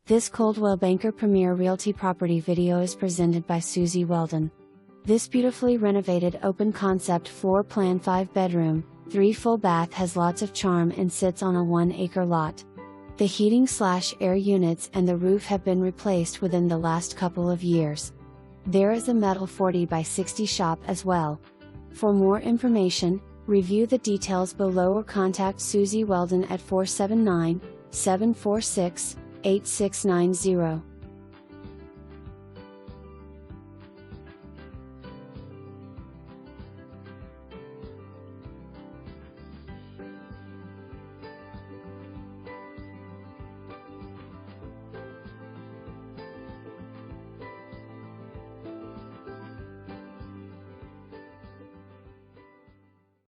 This Coldwell Banker Premier Realty property video is presented by Suzy Weldon. This beautifully renovated open concept floor plan 5-bedroom, 3 full bath has lots of charm and sits on a 1-acre lot. The heating/air units and the roof have been replaced within the last couple of years. There is a metal 40 by 60 shop as well. For more information, review the details below or contact Suzy Weldon at 479-746-8690.